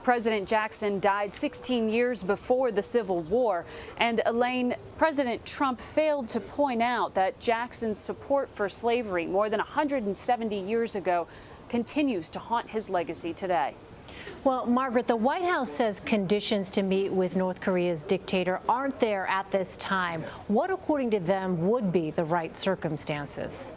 President Jackson died 16 years before the Civil War. And Elaine, President Trump failed to point out that Jackson's support for slavery more than 170 years ago continues to haunt his legacy today. Well, Margaret, the White House says conditions to meet with North Korea's dictator aren't there at this time. What, according to them, would be the right circumstances?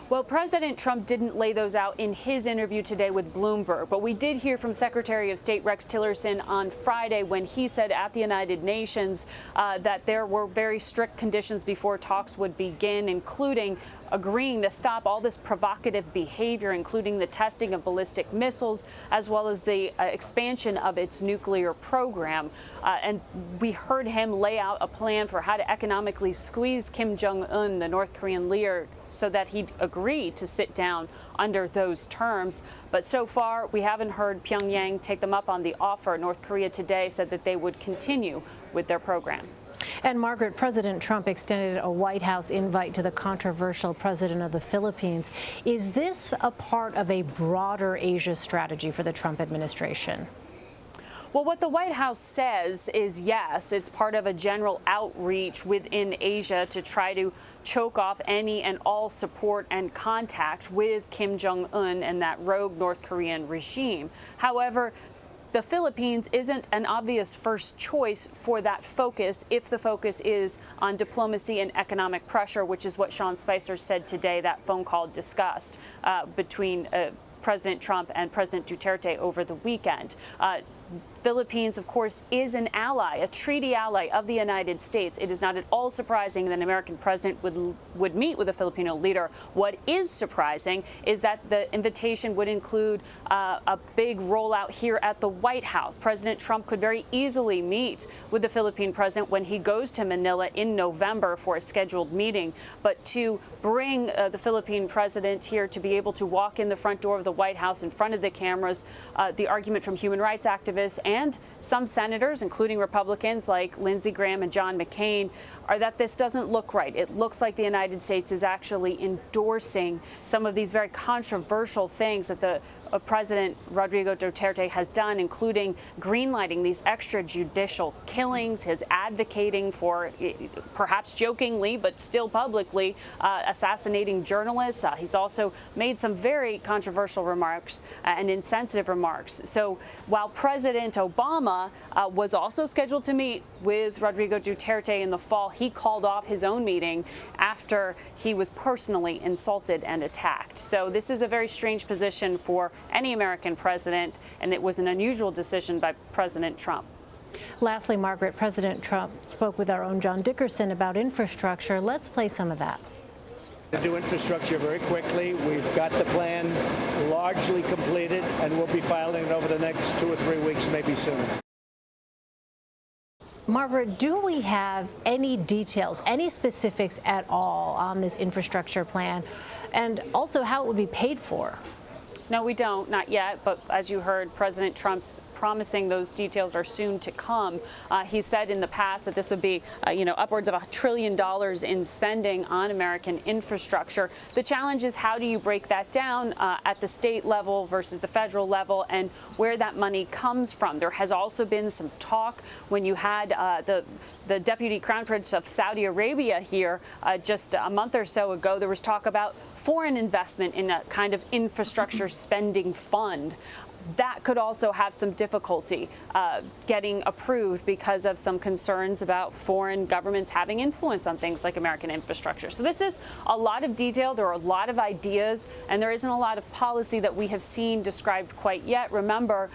Well, President Trump didn't lay those out in his interview today with Bloomberg, but we did hear from Secretary of State Rex Tillerson on Friday when he said at the United Nations that there were very strict conditions before talks would begin, including agreeing to stop all this provocative behavior, including the testing of ballistic missiles, as well as the expansion of its nuclear program. And we heard him lay out a plan for how to economically squeeze Kim Jong Un, the North Korean leader, so that he'd agree to sit down under those terms. But so far, we haven't heard Pyongyang take them up on the offer. North Korea today said that they would continue with their program. And Margaret, President Trump extended a White House invite to the controversial president of the Philippines. Is this a part of a broader Asia strategy for the Trump administration? Well, what the White House says is yes, it's part of a general outreach within Asia to try to choke off any and all support and contact with Kim Jong Un and that rogue North Korean regime. However, the Philippines isn't an obvious first choice for that focus if the focus is on diplomacy and economic pressure, which is what Sean Spicer said today, that phone call discussed between President Trump and President Duterte over the weekend. Philippines, of course, is an ally, a treaty ally of the United States. It is not at all surprising that an American president would meet with a Filipino leader. What is surprising is that the invitation would include a big rollout here at the White House. President Trump could very easily meet with the Philippine president when he goes to Manila in November for a scheduled meeting. But to bring the Philippine president here to be able to walk in the front door of the White House in front of the cameras, the argument from human rights activists and some senators, including Republicans like Lindsey Graham and John McCain, are that this doesn't look right. It looks like the United States is actually endorsing some of these very controversial things that the President Rodrigo Duterte has done, including greenlighting these extrajudicial killings, his advocating for, perhaps jokingly, but still publicly, assassinating journalists. He's also made some very controversial remarks and insensitive remarks. So while President Obama was also scheduled to meet with Rodrigo Duterte in the fall, he called off his own meeting after he was personally insulted and attacked. So this is a very strange position for any American president, and it was an unusual decision by President Trump. Lastly, Margaret, President Trump spoke with our own John Dickerson about infrastructure. Let's play some of that. To do infrastructure very quickly. We've got the plan largely completed, and we'll be filing it over the next 2 or 3 weeks, maybe sooner. Margaret, do we have any details, any specifics at all on this infrastructure plan, and also how it would be paid for? No, we don't, not yet. But as you heard, President Trump's promising those details are soon to come. He said in the past that this would be, upwards of $1 trillion in spending on American infrastructure. The challenge is, how do you break that down at the state level versus the federal level, and where that money comes from? There has also been some talk when you had the Deputy Crown Prince of Saudi Arabia here just a month or so ago. There was talk about foreign investment in a kind of infrastructure spending fund. That could also have some difficulty getting approved because of some concerns about foreign governments having influence on things like American infrastructure. So this is a lot of detail. There are a lot of ideas, and there isn't a lot of policy that we have seen described quite yet. Remember,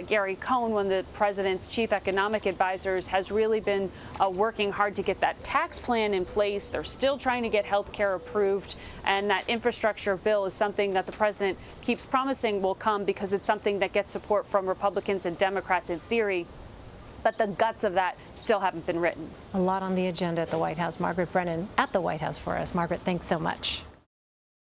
Gary Cohn, one of the president's chief economic advisors, has really been working hard to get that tax plan in place. They're still trying to get health care approved, and that infrastructure bill is something that the president keeps promising will come because it's something that gets support from Republicans and Democrats in theory, but the guts of that still haven't been written. A lot on the agenda at the White House. Margaret Brennan at the White House for us. Margaret, thanks so much.